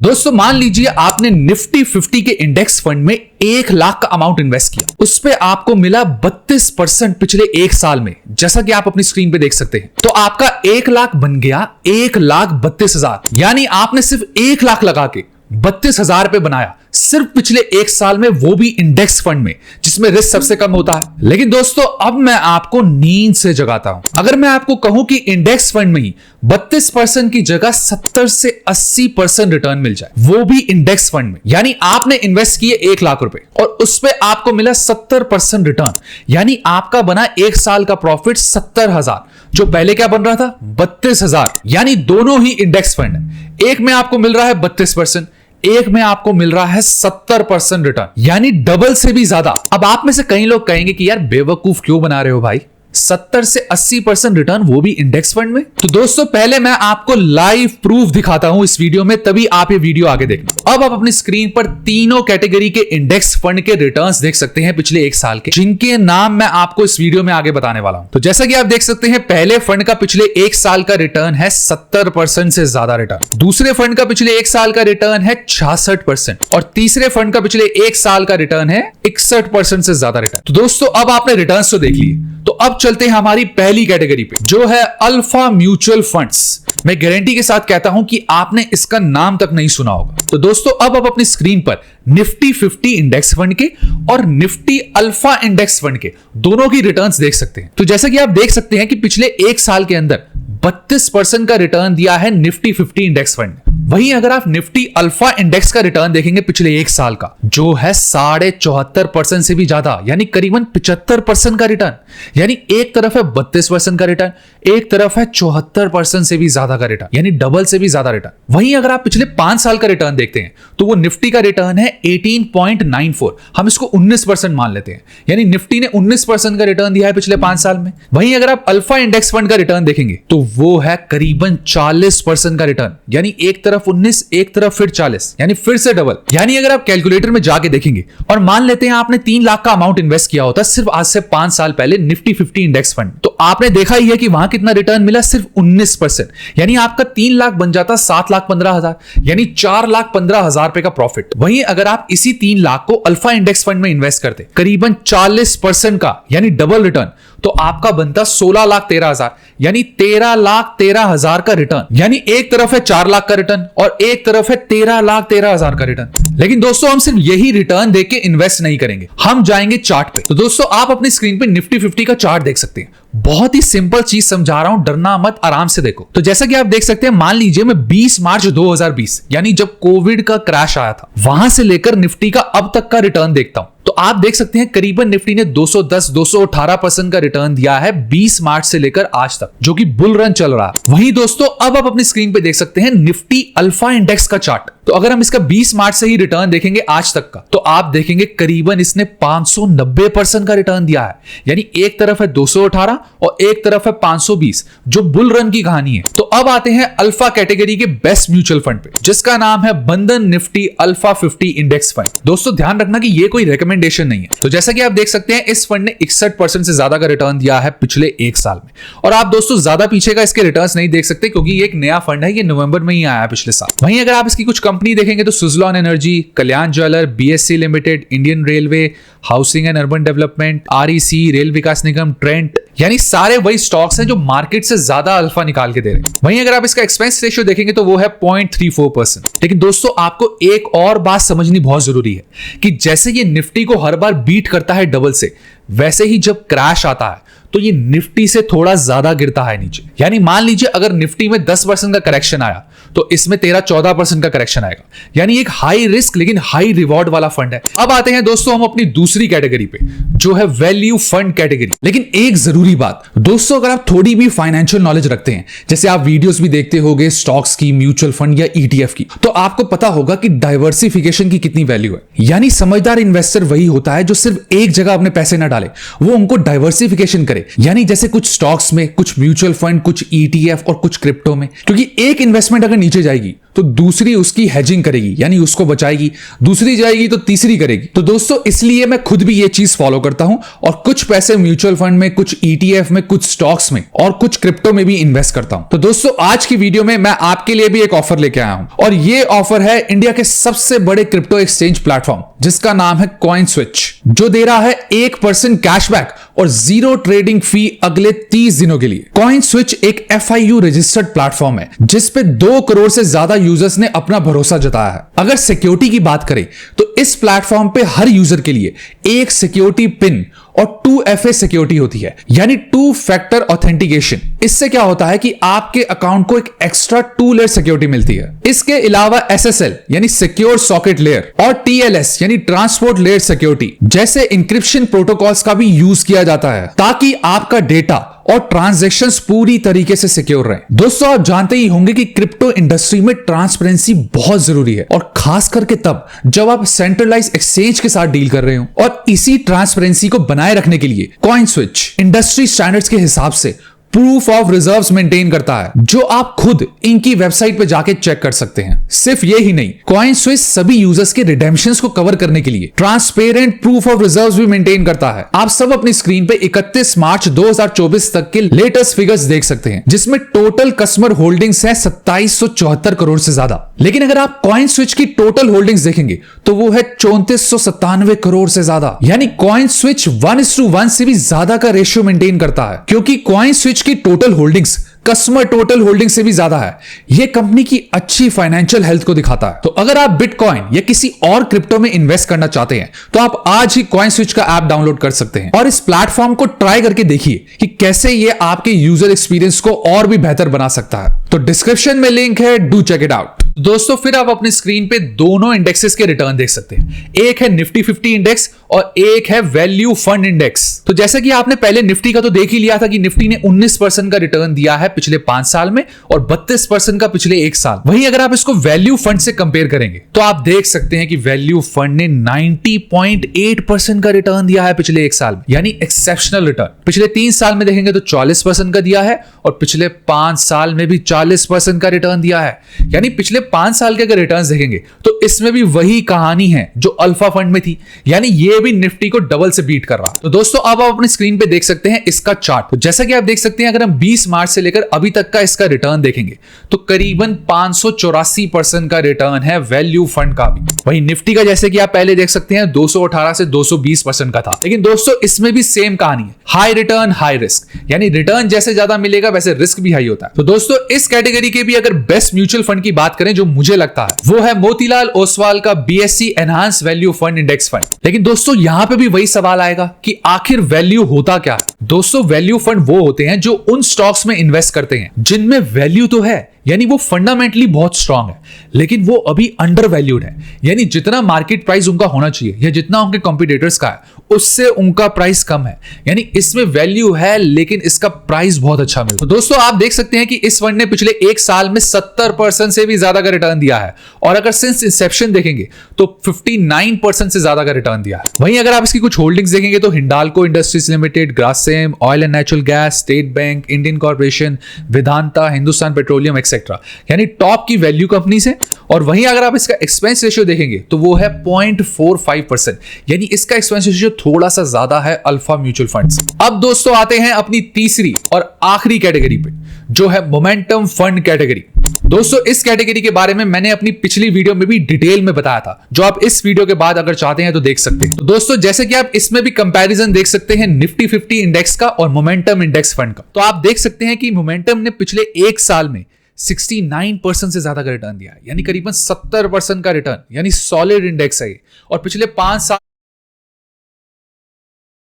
दोस्तों मान लीजिए आपने निफ्टी 50 के इंडेक्स फंड में 1 लाख का अमाउंट इन्वेस्ट किया, उस पे आपको मिला 32% पिछले 1 साल में, जैसा कि आप अपनी स्क्रीन पे देख सकते हैं। तो आपका 1 लाख बन गया 1,32,000, यानी आपने सिर्फ 1 लाख लगा के 32,000 रुपए बनाया सिर्फ पिछले 1 साल में, वो भी इंडेक्स फंड में जिसमें रिस्क सबसे कम होता है। लेकिन दोस्तों अब मैं आपको नींद से जगाता हूं। अगर मैं आपको कहूं कि इंडेक्स फंड में ही 32% की जगह 70 से 80% रिटर्न मिल जाए, वो भी इंडेक्स फंड में, यानी आपने इन्वेस्ट किए 1 लाख रुपए और उस पर आपको मिला 70% रिटर्न, यानी आपका बना 1 साल का प्रॉफिट 70,000, जो पहले क्या बन रहा था 32,000। यानी दोनों ही इंडेक्स फंड है, एक में आपको मिल रहा है 32%, एक में आपको मिल रहा है 70% रिटर्न, यानी डबल से भी ज्यादा। अब आप में से कई लोग कहेंगे कि यार बेवकूफ क्यों बना रहे हो भाई, 70 से 80% रिटर्न, वो भी इंडेक्स फंड में। तो दोस्तों पहले मैं आपको लाइव प्रूफ दिखाता हूं इस वीडियो में, तभी आप ये वीडियो आगे देखना। अब आप अपनी स्क्रीन पर तीनों कैटेगरी के इंडेक्स फंड के रिटर्न्स देख सकते हैं पिछले 1 साल के, जिनके नाम मैं आपको इस वीडियो में आगे बताने वाला हूं। तो जैसा कि आप देख सकते हैं, पहले फंड का पिछले 1 साल का रिटर्न है 70% से ज्यादा रिटर्न, दूसरे फंड का पिछले 1 साल का रिटर्न है 66% और तीसरे फंड का पिछले 1 साल का रिटर्न है 61% से ज्यादा रिटर्न। तो दोस्तों अब आपने रिटर्न्स तो देख लिए, तो अब चलते हैं हमारी पहली कैटेगरी पे, जो है अल्फा म्यूचुअल फंड्स। मैं गारंटी के साथ कहता हूं कि आपने इसका नाम तक नहीं सुना होगा। तो दोस्तों अब आप अपनी स्क्रीन पर निफ्टी 50 इंडेक्स फंड के और निफ्टी अल्फा इंडेक्स फंड के दोनों की रिटर्न्स देख सकते हैं। तो जैसा कि आप देख सकते हैं कि पिछले 1 साल के अंदर 32% का रिटर्न दिया है निफ्टी 50 इंडेक्स फंड। वहीं अगर आप निफ्टी अल्फा इंडेक्स का रिटर्न देखेंगे पिछले 1 साल का, जो है 74.5% से भी ज्यादा, यानी करीबन 75% का रिटर्न। यानी एक तरफ है 32% का रिटर्न, एक तरफ है 74% से भी ज्यादा का रिटर्न, यानी डबल से भी ज्यादा रिटर्न। वहीं अगर आप पिछले 5 साल का रिटर्न देखते हैं तो वो निफ्टी का रिटर्न है 18.94, हम इसको 19% मान लेते हैं, यानी निफ्टी ने 19% का रिटर्न दिया है पिछले 5 साल में। वहीं अगर आप अल्फा इंडेक्स फंड का रिटर्न देखेंगे तो वो है करीबन 40% का रिटर्न, यानी एक तरफ 19, एक तरफ फिर 40, यानी फिर से डबल। यानी अगर आप कैलकुलेटर में जाके देखेंगे और मान लेते हैं आपने 3 लाख का अमाउंट इन्वेस्ट किया होता सिर्फ आज से 5 साल पहले निफ्टी 50 इंडेक्स फंड, तो आपने देखा ही है कि वहां कितना रिटर्न मिला, सिर्फ 19%। यानी आपका 3 लाख बन जाता 7,15,000, यानी 4,15,000 रुपए का प्रॉफिट। वहीं अगर आप इसी 3 लाख को अल्फा इंडेक्स फंड में इन्वेस्ट करते करीबन 40% का, यानी डबल रिटर्न, तो आपका बनता 16,13,000, यानी 13,13,000 का रिटर्न। यानी एक तरफ है 4 लाख का रिटर्न और एक तरफ है 13,13,000 का रिटर्न। लेकिन दोस्तों हम सिर्फ यही रिटर्न देके इन्वेस्ट नहीं करेंगे, हम जाएंगे चार्ट पे। तो दोस्तों आप अपनी स्क्रीन पे निफ्टी 50 का चार्ट देख सकते हैं। बहुत ही सिंपल चीज समझा रहा हूं, डरना मत, आराम से देखो। तो जैसा कि आप देख सकते हैं, मान लीजिए मैं 20 मार्च 2020, यानी जब कोविड का क्रैश आया था, वहां से लेकर निफ्टी का अब तक का रिटर्न देखता हूं, तो आप देख सकते हैं करीबन निफ्टी ने 210-218% का रिटर्न दिया है 20 मार्च से लेकर आज तक, जो कि बुल रन चल रहा है। वहीं दोस्तों अब आप अपनी स्क्रीन पे देख सकते हैं निफ्टी अल्फा इंडेक्स का चार्ट। तो अगर हम इसका 20 मार्च से ही रिटर्न देखेंगे आज तक का, तो आप देखेंगे करीबन इसने 590% का रिटर्न दिया है, यानी एक तरफ है 218 और एक तरफ है 520, जो बुल रन की कहानी है। तो अब आते हैं अल्फा कैटेगरी के बेस्ट म्यूचुअल फंड पे, जिसका नाम है बंधन निफ्टी अल्फा 50 इंडेक्स फंड। दोस्तों ध्यान रखना कि ये कोई रिकमेंडेशन नहीं है। तो जैसा कि आप देख सकते हैं, इस फंड ने 61% से ज्यादा का रिटर्न दिया है पिछले 1 साल में। और आप दोस्तों ज्यादा पीछे का इसके रिटर्न्स नहीं देख सकते, क्योंकि ये एक नया फंड है, ये नवंबर में ही आया है पिछले साल। वहीं अगर आप इसकी कुछ कंपनी देखेंगे तो Suzlon energy, Kalyan jeweller, BSc limited, Indian railway, housing and urban development, REC, rail Vikas Nigam, Trent, यानी सारे वही स्टॉक्स हैं जो मार्केट से ज्यादा अल्फा निकाल के दे रहे हैं। वहीं अगर आप इसका एक्सपेंस रेशियो देखेंगे तो वो है 0.34%। लेकिन दोस्तों आपको एक और बात समझनी बहुत जरूरी है कि जैसे ये निफ्टी को हर बार बीट करता है डबल से, वैसे ही जब क्रैश आता है तो ये निफ्टी से थोड़ा ज्यादा गिरता है नीचे। यानी मान लीजिए अगर निफ्टी में 10% का करेक्शन आया तो इसमें 13-14% का करेक्शन आएगा, यानी एक हाई रिस्क लेकिन हाई रिवॉर्ड वाला फंड है। अब आते हैं दोस्तों हम अपनी दूसरी कैटेगरी पे, जो है वैल्यू फंड कैटेगरी। लेकिन एक जरूरी बात दोस्तों, अगर आप थोड़ी भी फाइनेंशियल नॉलेज रखते हैं, जैसे आप वीडियोस भी देखते होंगे स्टॉक्स की, म्यूचुअल फंड या ईटीएफ की, तो आपको पता होगा कि डाइवर्सिफिकेशन की कितनी वैल्यू है। यानी समझदार इन्वेस्टर वही होता है जो सिर्फ एक जगह अपने पैसे ना डाले, वो उनको डाइवर्सिफिकेशन करे। यानी जैसे कुछ स्टॉक्स में, कुछ म्यूचुअल फंड, कुछ ईटीएफ और कुछ क्रिप्टो में, क्योंकि एक इन्वेस्टमेंट अगर नीचे जाएगी तो तो दूसरी उसकी हेजिंग करेगी, यानी उसको बचाएगी, दूसरी जाएगी तो तीसरी करेगी। तो दोस्तों इसलिए मैं खुद भी ये चीज फॉलो करता हूं और कुछ पैसे म्यूचुअल फंड में, कुछ ETF में, कुछ स्टॉक्स में और कुछ क्रिप्टो में भी इन्वेस्ट करता हूं। तो दोस्तों आज की वीडियो में मैं आपके लिए भी एक ऑफर लेके आया हूं और ये ऑफर है इंडिया के सबसे बड़े क्रिप्टो एक्सचेंज प्लेटफॉर्म जिसका नाम है CoinSwitch, जो दे रहा है 1% कैशबैक और 0 ट्रेडिंग फी अगले 30 दिनों के लिए। CoinSwitch एक FIU रजिस्टर्ड प्लेटफॉर्म है जिस पे 2 करोड़ से ज्यादा यूजर्स ने अपना भरोसा जताया है। अगर सिक्योरिटी की बात करें तो इस प्लेटफॉर्म पे हर यूजर के लिए एक सिक्योरिटी पिन और 2FA सिक्योरिटी होती है, यानी 2 फैक्टर ऑथेंटिकेशन। इससे क्या होता है कि आपके अकाउंट को एक एक्स्ट्रा 2 लेयर सिक्योरिटी मिलती है। इसके अलावा SSL यानी सिक्योर सॉकेट लेयर और TLS यानी ट्रांसपोर्ट लेयर सिक्योरिटी जैसे इंक्रिप्शन प्रोटोकॉल्स का भी यूज किया जाता है ताकि आपका डेटा और ट्रांजैक्शंस पूरी तरीके से सिक्योर रहे। दोस्तों आप जानते ही होंगे कि क्रिप्टो इंडस्ट्री में ट्रांसपेरेंसी बहुत जरूरी है और खास करके तब जब आप सेंट्रलाइज एक्सचेंज के साथ डील कर रहे हो। और इसी ट्रांसपेरेंसी को बनाए रखने के लिए CoinSwitch इंडस्ट्री स्टैंडर्ड्स के हिसाब से प्रूफ ऑफ रिजर्व्स मेंटेन करता है, जो आप खुद इनकी वेबसाइट पे जाके चेक कर सकते हैं। सिर्फ ये ही नहीं, CoinSwitch सभी यूजर्स के रिडेम्पशंस को कवर करने के लिए ट्रांसपेरेंट प्रूफ ऑफ रिजर्व्स भी मेंटेन करता है। आप सब अपनी स्क्रीन पे 31 मार्च 2024 तक के लेटेस्ट फिगर्स देख सकते हैं, जिसमें टोटल कस्टमर होल्डिंग्स है 2774 करोड़ से ज्यादा। लेकिन अगर आप CoinSwitch की टोटल होल्डिंग्स देखेंगे तो वो है 3497 करोड़ से ज्यादा, यानी CoinSwitch 1:1 से भी ज्यादा का रेशियो मेंटेन करता है, क्योंकि CoinSwitch की total holdings customer total holding से भी ज्यादा है। यह कंपनी की अच्छी फाइनेंशियल हेल्थ को दिखाता है। तो अगर आप बिटकॉइन या किसी और क्रिप्टो में इन्वेस्ट करना चाहते हैं तो आप आज ही CoinSwitch का ऐप डाउनलोड कर सकते हैं और इस प्लेटफॉर्म को ट्राई करके देखिए कि कैसे ये आपके यूजर एक्सपीरियंस को और भी बेहतर बना सकता है। तो डिस्क्रिप्शन में लिंक है, डू चेक इट आउट। दोस्तों फिर आप अपनी स्क्रीन पे दोनों इंडेक्सेस के रिटर्न देख सकते हैं। एक है निफ्टी 50 इंडेक्स और एक है वैल्यू फंड इंडेक्स। तो जैसा कि आपने पहले निफ्टी का तो देख ही लिया था कि निफ्टी ने 19% का रिटर्न दिया है पिछले 5 साल में और 32% का पिछले 1 साल। वहीं अगर आप इसको वैल्यू फंड से कंपेयर करेंगे तो आप देख सकते हैं कि वैल्यू फंड ने 90.8% का रिटर्न दिया है पिछले 1 साल में, यानी एक्सेप्शनल रिटर्न। पिछले 3 साल में देखेंगे तो 40% का दिया है और पिछले 5 साल में भी 40% का रिटर्न दिया है। यानी पिछले 5 साल के अगर रिटर्न्स देखेंगे तो इसमें भी वही कहानी है जो अल्फा फंड में थी, यानी ये भी निफ्टी को डबल से बीट कर रहा। तो दोस्तों अब आप अपनी स्क्रीन पे देख सकते हैं इसका चार्ट। तो जैसा कि आप देख सकते हैं अगर हम 20 मार्च से लेकर अभी तक का इसका रिटर्न देखेंगे तो करीबन 584% का रिटर्न है वैल्यू फंड का भी। वहीं निफ्टी का जैसे कि आप पहले देख सकते हैं 218 से 220% का था। लेकिन दोस्तों इसमें भी सेम कहानी है, हाई रिटर्न हाई रिस्क, यानी रिटर्न जैसे ज्यादा मिलेगा वैसे रिस्क भी हाई होता है। तो दोस्तों इस कैटेगरी के भी अगर बेस्ट म्यूचुअल फंड की बात करें जो मुझे लगता है वो है मोतीलाल ओसवाल का BSE enhance value fund index fund. लेकिन दोस्तों यहां पे भी वही सवाल आएगा कि आखिर वैल्यू होता क्या है। दोस्तों वैल्यू फंड वो होते हैं जो उन स्टॉक्स में इन्वेस्ट करते हैं जिनमें वैल्यू तो है, यानी वो फंडामेंटली बहुत स्ट्रांग है, लेकिन वो अभी अंडर वैल्यूड है, यानी जितना मार्केट प्राइस उनका होना चाहिए या जितना उनके कॉम्पिटिटर्स का है उससे उनका प्राइस कम है। यानी इसमें वैल्यू है लेकिन इसका प्राइस बहुत अच्छा मिलता है। तो दोस्तों आप देख सकते हैं कि इस फंड ने पिछले 1 साल में 70% से भी ज्यादा का रिटर्न दिया है और अगर सिंस इंसेप्शन देखेंगे तो 59% से ज्यादा का रिटर्न दिया है। वहीं अगर आप इसकी कुछ होल्डिंग्स देखेंगे तो Hindalco industries limited, Grasim, oil and natural gas, state bank, Indian corporation, Vedanta, Hindustan petroleum etcetera, यानी टॉप की वैल्यू कंपनीज है। और वहीं अगर आप इसका एक्सपेंस रेशियो देखेंगे तो वो है 0.45%, यानी इसका एक्सपेंस रेशियो थोड़ा सा ज्यादा है अल्फा म्यूचुअल फंड से। अब दोस्तों आते हैं अपनी तीसरी और आखिरी कैटेगरी पे जो है मोमेंटम फंड कैटेगरी। दोस्तों इस कैटेगरी के बारे में मैंने अपनी पिछली वीडियो में भी डिटेल में बताया था, जो आप इस वीडियो के बाद अगर चाहते हैं तो देख सकते हैं। तो दोस्तों जैसे कि आप इसमें भी कंपैरिजन देख सकते हैं निफ्टी 50 इंडेक्स का और मोमेंटम इंडेक्स फंड का। तो आप देख सकते हैं कि मोमेंटम ने पिछले 1 साल में 69% से ज्यादा का रिटर्न दिया है, यानी करीबन 70% का रिटर्न, यानी सॉलिड इंडेक्स है। और पिछले 5 साल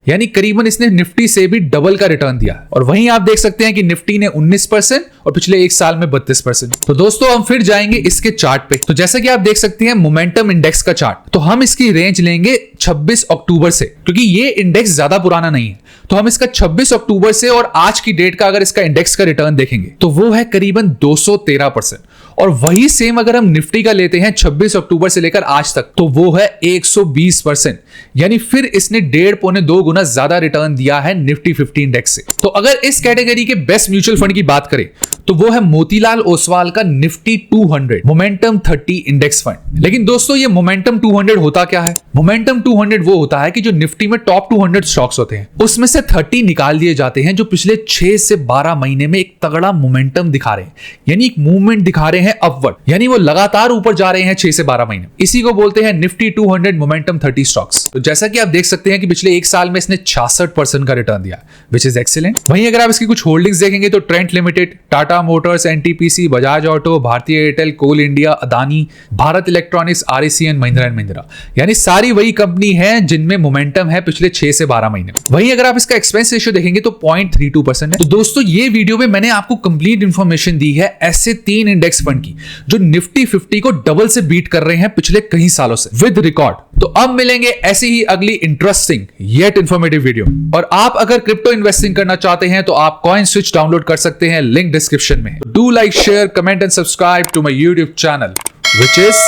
यानी करीबन इसने निफ्टी से भी डबल का रिटर्न दिया। और वहीं आप देख सकते हैं कि निफ्टी ने 19% और पिछले 1 साल में 32%। तो दोस्तों हम फिर जाएंगे इसके चार्ट पे। तो जैसा कि आप देख सकते हैं मोमेंटम इंडेक्स का चार्ट, तो हम इसकी रेंज लेंगे 26 अक्टूबर से, क्योंकि ये इंडेक्स ज्यादा पुराना नहीं है। तो हम इसका 26 अक्टूबर से और आज की डेट का अगर इसका इंडेक्स का रिटर्न देखेंगे तो वो है करीबन 213%। और वही सेम अगर हम निफ्टी का लेते हैं 26 अक्टूबर से लेकर आज तक तो वो है 120%, यानी फिर इसने 1.5-2 गुना ज्यादा रिटर्न दिया है निफ्टी 50 इंडेक्स से। तो अगर इस कैटेगरी के बेस्ट म्यूचुअल फंड की बात करें तो वो है मोतीलाल ओसवाल का निफ्टी 200 मोमेंटम 30 इंडेक्स फंड। लेकिन दोस्तों ये मोमेंटम 200 होता क्या है? मोमेंटम 200 वो होता है कि जो निफ्टी में टॉप 200 स्टॉक्स होते हैं उसमें से 30 निकाल दिए जाते हैं जो पिछले 6 से 12 महीने में एक तगड़ा मोमेंटम दिखा रहे हैं, यानी एक मूवमेंट दिखा रहे हैं अपवर्ड, यानी वो लगातार ऊपर जा रहे हैं 6 से 12 महीने। इसी को बोलते हैं निफ्टी 200 मोमेंटम 30 स्टॉक्स। तो जैसा कि आप देख सकते हैं कि पिछले एक साल में इसने 66% का रिटर्न दिया, विच इज एक्सीलेंट। वहीं अगर आप इसकी कुछ होल्डिंग्स देखेंगे तो Trent Limited, Tata Motors, NTPC, Bajaj Auto, Bharti Airtel, Coal India, Adani, Bharat Electronics, REC and Mahindra and Mahindra, यानी सारी वही कंपनी है जिनमें मोमेंटम है पिछले 6 से 12 महीने। वहीं अगर आप इसका एक्सपेंस रेशियो देखेंगे तो 0.32% है। तो दोस्तों ये वीडियो में मैंने आपको कंप्लीट इंफॉर्मेशन दी है ऐसे 3 इंडेक्स फंड की जो निफ्टी 50 को डबल से बीट कर रहे हैं पिछले कई सालों से विद रिकॉर्ड। तो अब मिलेंगे ऐसी ही अगली इंटरेस्टिंग येट इंफॉर्मेटिव वीडियो। और आप अगर क्रिप्टो इन्वेस्टिंग करना चाहते हैं तो आप कॉइन स्विच डाउनलोड कर सकते हैं, लिंक डिस्क्रिप्शन में। Do like, share, comment and subscribe to my YouTube channel which is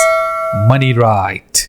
money right.